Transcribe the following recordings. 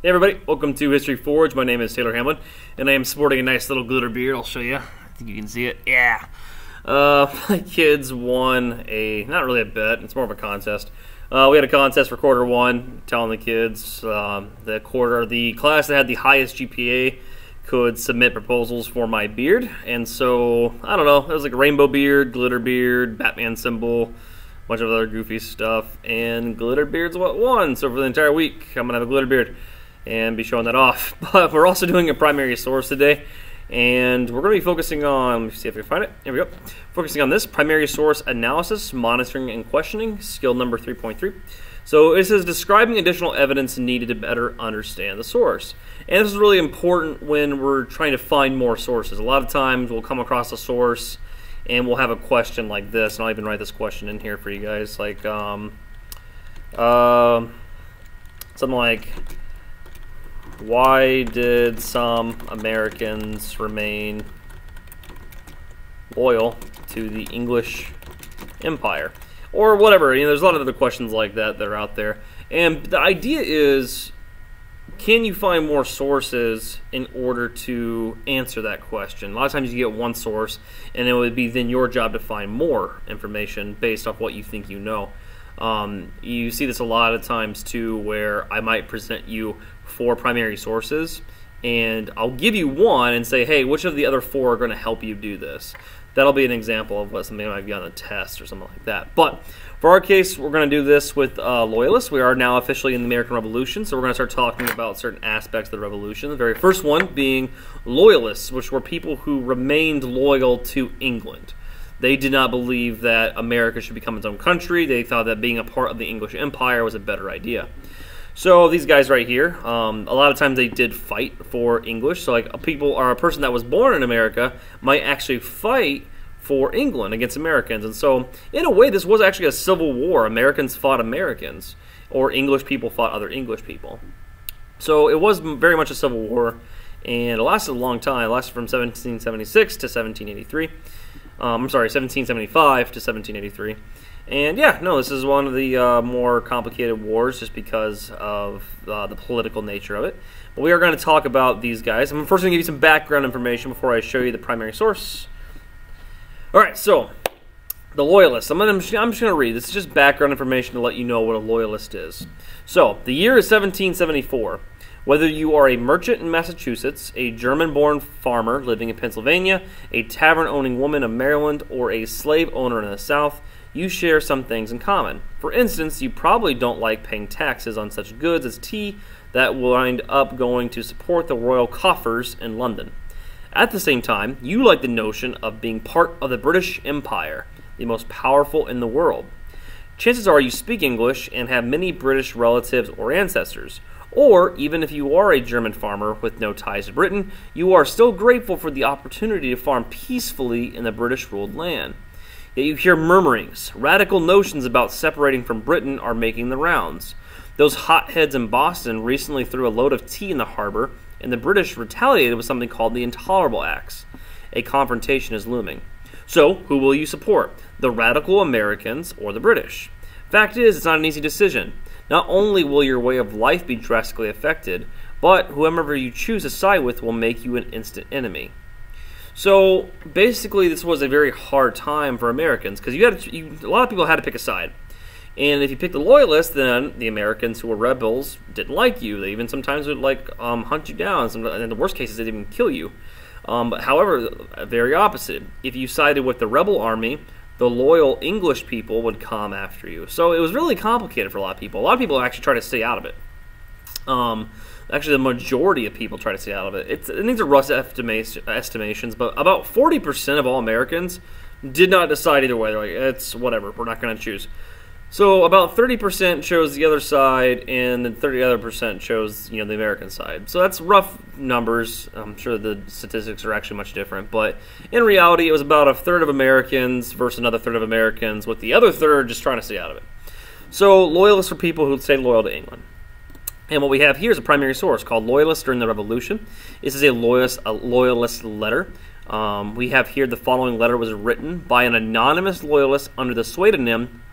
Hey everybody, welcome to History Forge. My name is Taylor Hamlin, and I am sporting a nice little glitter beard. I'll show you. I think you can see it. Yeah. My kids won not really a bet, it's more of a contest. We had a contest for quarter one, telling the kids the class that had the highest GPA could submit proposals for my beard. And so, I don't know, it was like a rainbow beard, glitter beard, Batman symbol, bunch of other goofy stuff, and glitter beard's what won. So for the entire week, I'm gonna have a glitter beard and be showing that off. But we're also doing a primary source today, and we're gonna be focusing on, let me see if I can find it, here we go. Focusing on this, primary source analysis, monitoring and questioning, skill number 3.3. So this is describing additional evidence needed to better understand the source. And this is really important when we're trying to find more sources. A lot of times we'll come across a source and we'll have a question like this, and I'll even write this question in here for you guys, like something like, why did some Americans remain loyal to the English Empire? Or whatever, you know, there's a lot of other questions like that that are out there. And the idea is, can you find more sources in order to answer that question? A lot of times you get one source, and it would be then your job to find more information based off what you think you know. You see this a lot of times too, where I might present you 4 primary sources, and I'll give you one and say, hey, which of the other 4 are going to help you do this? That'll be an example of what something might be on a test or something like that. But for our case, we're going to do this with Loyalists. We are now officially in the American Revolution, so we're going to start talking about certain aspects of the Revolution. The very first one being Loyalists, which were people who remained loyal to England. They did not believe that America should become its own country. They thought that being a part of the English Empire was a better idea. So these guys right here, a lot of times they did fight for English. So like a person that was born in America might actually fight for England against Americans. And so in a way, this was actually a civil war. Americans fought Americans, or English people fought other English people. So it was very much a civil war, and it lasted a long time. It lasted from 1776 to 1783. I'm sorry, 1775 to 1783. And yeah, no, this is one of the more complicated wars just because of the political nature of it. But we are going to talk about these guys. I'm first going to give you some background information before I show you the primary source. Alright, so the Loyalists. I'm just going to read. This is just background information to let you know what a Loyalist is. So, the year is 1774. Whether you are a merchant in Massachusetts, a German-born farmer living in Pennsylvania, a tavern-owning woman of Maryland, or a slave owner in the South, you share some things in common. For instance, you probably don't like paying taxes on such goods as tea that will wind up going to support the royal coffers in London. At the same time, you like the notion of being part of the British Empire, the most powerful in the world. Chances are you speak English and have many British relatives or ancestors. Or, even if you are a German farmer with no ties to Britain, you are still grateful for the opportunity to farm peacefully in the British-ruled land. Yet you hear murmurings. Radical notions about separating from Britain are making the rounds. Those hotheads in Boston recently threw a load of tea in the harbor, and the British retaliated with something called the Intolerable Acts. A confrontation is looming. So, who will you support? The radical Americans or the British? Fact is, it's not an easy decision. Not only will your way of life be drastically affected, but whoever you choose to side with will make you an instant enemy. So, basically, this was a very hard time for Americans, because a lot of people had to pick a side. And if you picked the Loyalists, then the Americans who were rebels didn't like you. They even sometimes would hunt you down. And in the worst cases, they'd even kill you. But however, very opposite. If you sided with the rebel army, the loyal English people would come after you. So it was really complicated for a lot of people. A lot of people actually try to stay out of it. Actually, the majority of people try to stay out of it. And these are rough estimations, but about 40% of all Americans did not decide either way. They're like, it's whatever, we're not going to choose. So about 30% chose the other side, and then 30% chose, the American side. So that's rough numbers. I'm sure the statistics are actually much different, but in reality, it was about a third of Americans versus another third of Americans, with the other third just trying to stay out of it. So Loyalists are people who stay loyal to England. And what we have here is a primary source called Loyalists during the Revolution. This is a Loyalist letter. We have here the following letter was written by an anonymous Loyalist under the pseudonym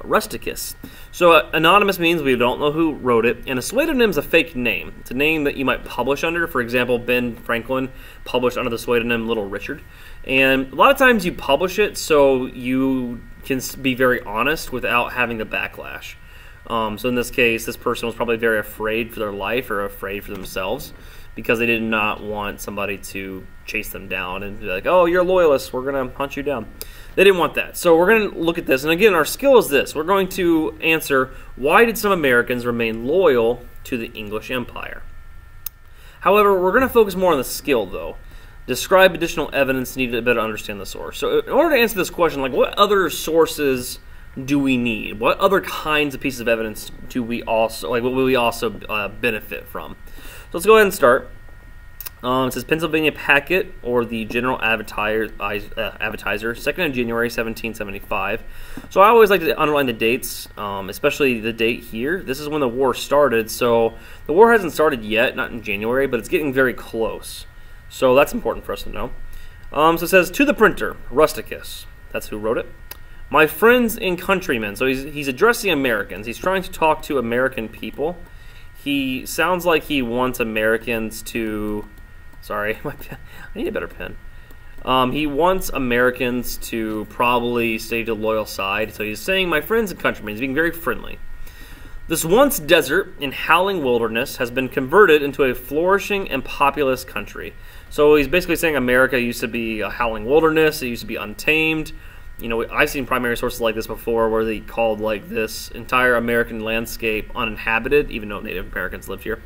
Rusticus. So anonymous means we don't know who wrote it, and a pseudonym is a fake name. It's a name that you might publish under. For example, Ben Franklin published under the pseudonym Little Richard. And a lot of times you publish it so you can be very honest without having the backlash. So in this case, this person was probably very afraid for their life or afraid for themselves because they did not want somebody to chase them down and be like, oh, you're a loyalist, we're going to hunt you down. They didn't want that. So we're going to look at this. And again, our skill is this. We're going to answer, why did some Americans remain loyal to the English Empire? However, we're going to focus more on the skill, though. Describe additional evidence needed to better understand the source. So in order to answer this question, like, what other sources do we need? What other kinds of pieces of evidence do we also, like, what will we also benefit from? So let's go ahead and start. It says Pennsylvania Packet, or the General Advertiser, 2nd of January, 1775. So I always like to underline the dates, especially the date here. This is when the war started, so the war hasn't started yet, not in January, but it's getting very close. So that's important for us to know. So it says, to the printer, Rusticus. That's who wrote it. My friends and countrymen. So he's addressing Americans. He's trying to talk to American people. He sounds like he wants Americans to... Sorry, I need a better pen. He wants Americans to probably stay to the loyal side. So he's saying, my friends and countrymen. He's being very friendly. This once desert and howling wilderness has been converted into a flourishing and populous country. So he's basically saying America used to be a howling wilderness. It used to be untamed. You know, I've seen primary sources like this before where they called like this entire American landscape uninhabited, even though Native Americans lived here.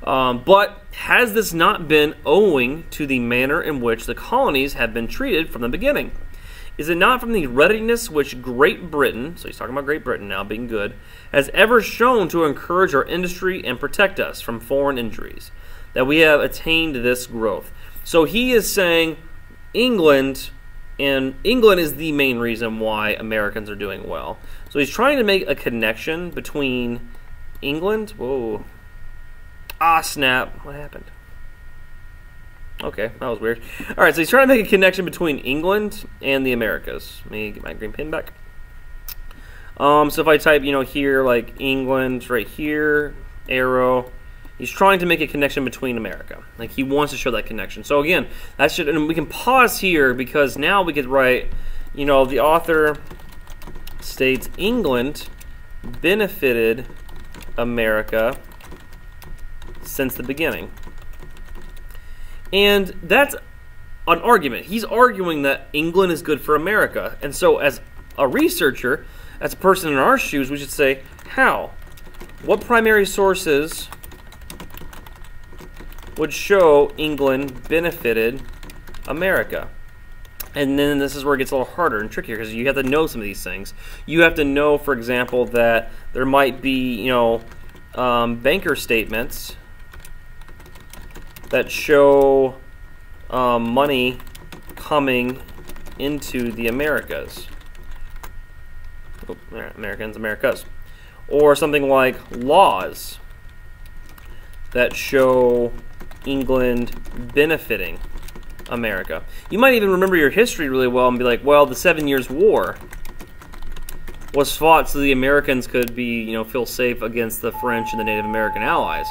But has this not been owing to the manner in which the colonies have been treated from the beginning? Is it not from the readiness which Great Britain, so he's talking about Great Britain now being good, has ever shown to encourage our industry and protect us from foreign injuries, that we have attained this growth? So he is saying England, and England is the main reason why Americans are doing well. So he's trying to make a connection between England, whoa, ah snap, what happened? Okay, that was weird. All right, so he's trying to make a connection between England and the Americas. Let me get my green pen back. So if I type, here, like England, right here, arrow, he's trying to make a connection between America. Like, he wants to show that connection. So again, that should, and we can pause here because now we could write, the author states England benefited America since the beginning. And that's an argument. He's arguing that England is good for America. And so as a researcher, as a person in our shoes, we should say, how? What primary sources would show England benefited America? And then this is where it gets a little harder and trickier because you have to know some of these things. You have to know, for example, that there might be, banker statements that show money coming into the Americas. Oh, Americas. Or something like laws that show England benefiting America. You might even remember your history really well and be like, well, the 7 Years' War was fought so the Americans could be, feel safe against the French and the Native American allies.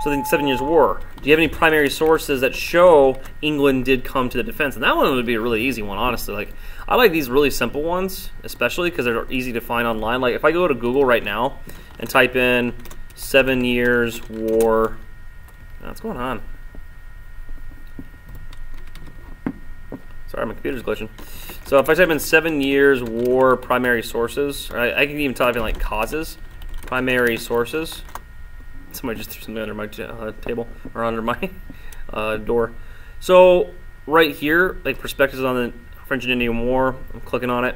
So the 7 Years' War. Do you have any primary sources that show England did come to the defense? And that one would be a really easy one, honestly. Like, I like these really simple ones, especially because they're easy to find online. Like, if I go to Google right now and type in 7 Years' War, what's going on? Sorry, my computer's glitching. So if I type in 7 Years' War primary sources, I can even type in like causes, primary sources. Somebody just threw something under my table or under my door. So right here, like perspectives on the French and Indian War. I'm clicking on it.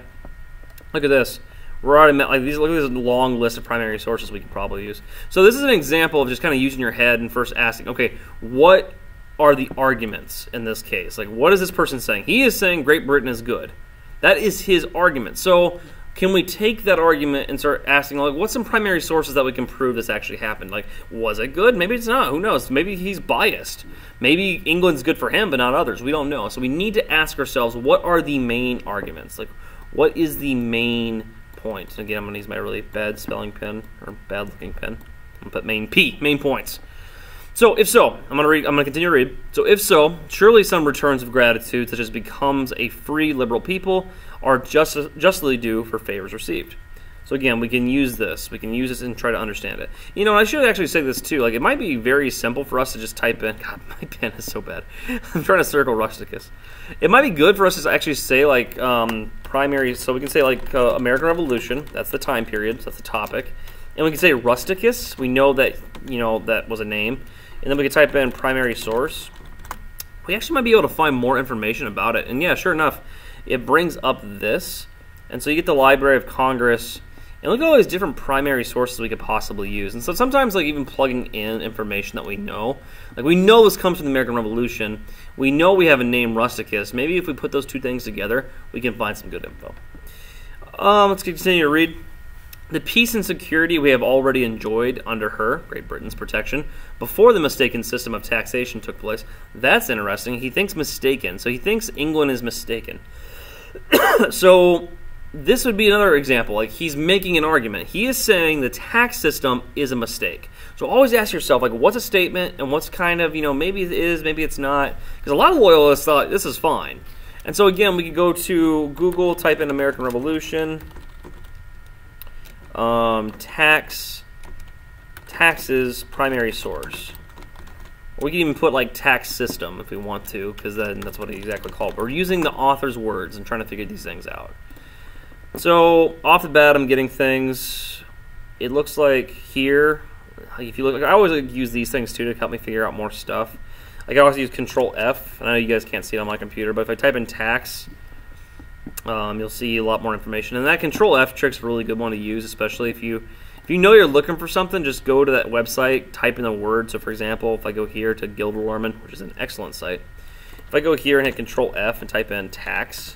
Look at this. We're already met, like these. Look at this long list of primary sources we could probably use. So this is an example of just kind of using your head and first asking, okay, what are the arguments in this case? Like, what is this person saying? He is saying Great Britain is good. That is his argument. So can we take that argument and start asking, like, what's some primary sources that we can prove this actually happened? Like, was it good? Maybe it's not. Who knows? Maybe he's biased. Maybe England's good for him, but not others. We don't know. So we need to ask ourselves, what are the main arguments? Like, what is the main points. Again, I'm going to use my really bad spelling pen, or bad looking pen. I'm going to put main P, main points. So, if so, I'm going to continue to read. So, if so, surely some returns of gratitude, such as becomes a free liberal people, are justly due for favors received. So again, we can use this. We can use this and try to understand it. You know, I should actually say this too. Like, it might be very simple for us to just type in. God, my pen is so bad. I'm trying to circle Rusticus. It might be good for us to actually say like primary. So we can say like American Revolution. That's the time period. So that's the topic. And we can say Rusticus. We know that that was a name. And then we can type in primary source. We actually might be able to find more information about it. And yeah, sure enough, it brings up this. And so you get the Library of Congress. And look at all these different primary sources we could possibly use. And so sometimes, like, even plugging in information that we know. Like, we know this comes from the American Revolution. We know we have a name, Rusticus. Maybe if we put those two things together, we can find some good info. Let's continue to read. The peace and security we have already enjoyed under her, Great Britain's protection, before the mistaken system of taxation took place. That's interesting. He thinks mistaken. So he thinks England is mistaken. So this would be another example. Like, he's making an argument. He is saying the tax system is a mistake. So always ask yourself, like, what's a statement and what's kind of, maybe it is, maybe it's not. Because a lot of loyalists thought this is fine. And so again, we could go to Google, type in American Revolution, taxes, primary source. We can even put like tax system if we want to, because then that's what it exactly called. But we're using the author's words and trying to figure these things out. So off the bat, I'm getting things. It looks like here, if you look, I always use these things too to help me figure out more stuff. Like I always use Control F. I know you guys can't see it on my computer, but if I type in tax, you'll see a lot more information. And that Control F trick's a really good one to use, especially if you know you're looking for something. Just go to that website, type in the word. So for example, if I go here to Gilderlorman, which is an excellent site, if I go here and hit Control F and type in tax,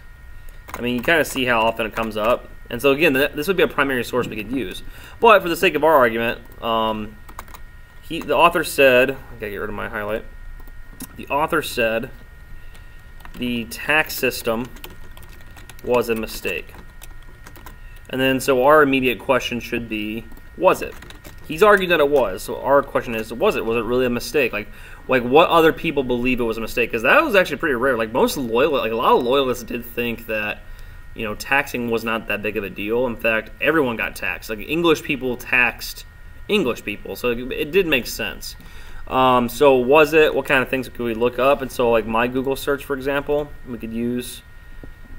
I mean, you kind of see how often it comes up. And so again, this would be a primary source we could use. But for the sake of our argument, the author said, I gotta get rid of my highlight. The author said the tax system was a mistake. And then so our immediate question should be, was it? He's argued that it was. So our question is, was it? Was it really a mistake? Like what other people believe it was a mistake? Because that was actually pretty rare. Like most loyalists, like a lot of loyalists did think that, taxing was not that big of a deal. In fact, everyone got taxed. Like English people taxed English people. So it did make sense. So was it? What kind of things could we look up? And so like my Google search, for example, we could use,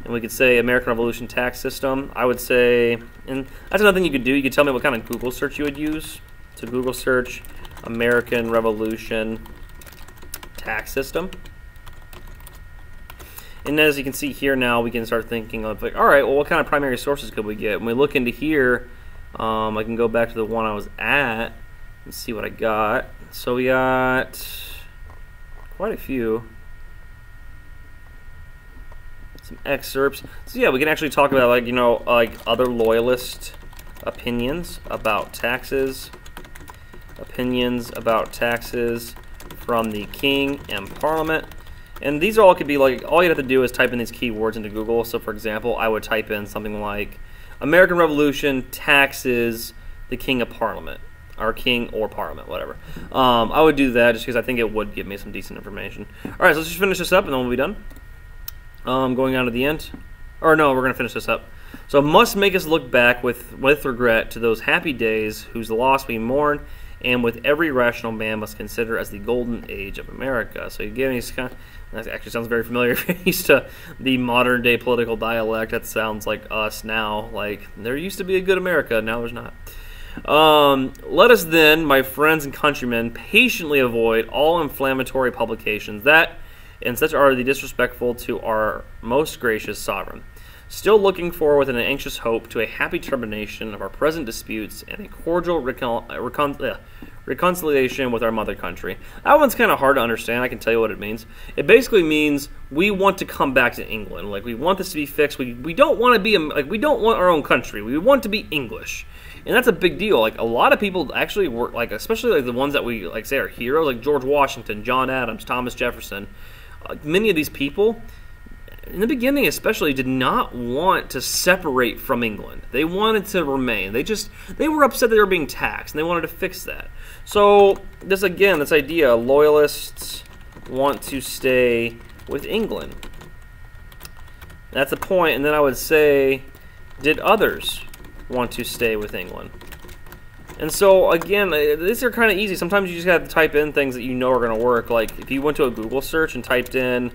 and we could say American Revolution tax system. I would say, and that's another thing you could do. You could tell me what kind of Google search you would use. So Google search American Revolution tax system. And as you can see here now, we can start thinking of like, all right, well, what kind of primary sources could we get? When we look into here, I can go back to the one I was at and see what I got. So we got quite a few. Some excerpts. So yeah, we can actually talk about like other loyalist opinions about taxes. Opinions about taxes from the King and Parliament. And these all could be like, all you have to do is type in these keywords into Google. So for example, I would type in something like American Revolution taxes the King of Parliament, or King or Parliament, whatever. I would do that just because I think it would give me some decent information. All right, so let's just finish this up and then we'll be done. Going on to the end. Or no, we're going to finish this up. So must make us look back with regret to those happy days whose loss we mourn, and with every rational man must consider as the golden age of America. So again, that actually sounds very familiar. Used to the modern day political dialect. That sounds like us now. Like there used to be a good America, now there's not. Let us then, my friends and countrymen, patiently avoid all inflammatory publications that, and such are the disrespectful to our most gracious sovereign. Still looking forward with an anxious hope to a happy termination of our present disputes and a cordial reconciliation with our mother country. That one's kind of hard to understand. I can tell you what it means. It basically means we want to come back to England. Like we want this to be fixed. We don't want to be we don't want our own country. We want to be English. And that's a big deal. Like a lot of people actually work, like especially like the ones that we like say are heroes, like George Washington, John Adams, Thomas Jefferson. Many of these people, in the beginning especially, did not want to separate from England. They wanted to remain. They were upset that they were being taxed, and they wanted to fix that. So this idea, loyalists want to stay with England. That's the point. And then I would say, did others want to stay with England? And so, again, these are kind of easy. Sometimes you just have to type in things that you know are going to work. Like, if you went to a Google search and typed in,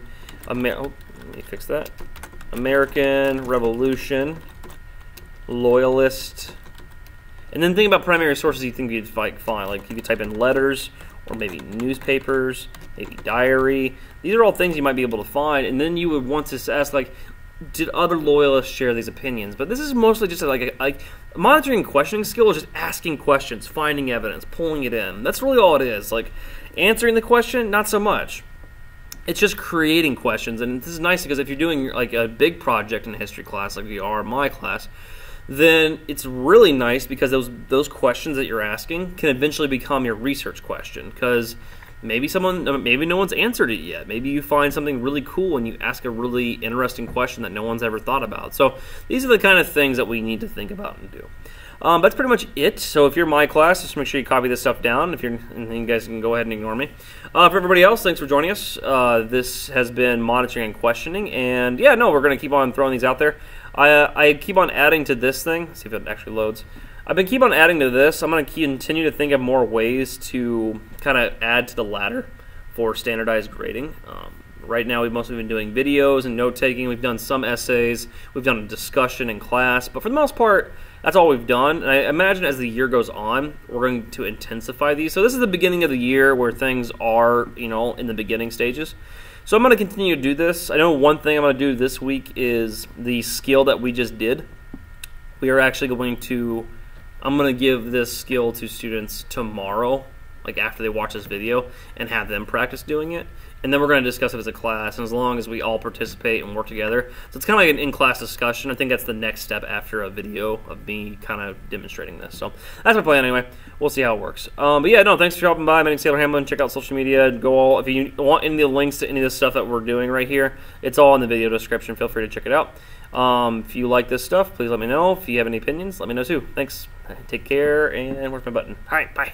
let me fix that. American Revolution, Loyalist. And then think about primary sources you think you'd find. Like, you could type in letters, or maybe newspapers, maybe diary. These are all things you might be able to find. And then you would want to ask, like, did other loyalists share these opinions? But this is mostly just like monitoring and questioning skill is just asking questions, finding evidence, pulling it in. That's really all it is. Like, answering the question, not so much. It's just creating questions. And this is nice because if you're doing like a big project in a history class, like we are in my class, then it's really nice because those questions that you're asking can eventually become your research question, because maybe no one's answered it yet. Maybe you find something really cool and you ask a really interesting question that no one's ever thought about. So these are the kind of things that we need to think about and do. That's pretty much it. So if you're my class, just make sure you copy this stuff down. And then you guys can go ahead and ignore me. For everybody else, thanks for joining us. This has been monitoring and questioning. And yeah, no, we're going to keep on throwing these out there. I keep on adding to this thing. Let's see if it actually loads. I've been keep on adding to this. I'm going to continue to think of more ways to kind of add to the ladder for standardized grading. Right now, we've mostly been doing videos and note-taking. We've done some essays. We've done a discussion in class. But for the most part, that's all we've done. And I imagine as the year goes on, we're going to intensify these. So this is the beginning of the year where things are, in the beginning stages. So I'm going to continue to do this. I know one thing I'm going to do this week is the skill that we just did. We are actually going to... I'm going to give this skill to students tomorrow, like after they watch this video, and have them practice doing it. And then we're going to discuss it as a class, and as long as we all participate and work together. So it's kind of like an in-class discussion. I think that's the next step after a video of me kind of demonstrating this. So that's my plan anyway. We'll see how it works. But yeah, no, thanks for dropping by. My name's Taylor Hamlin. Check out social media. If you want any of the links to any of the stuff that we're doing right here, it's all in the video description. Feel free to check it out. If you like this stuff, please let me know. If you have any opinions, let me know too. Thanks. Take care, and where's my button? All right, bye.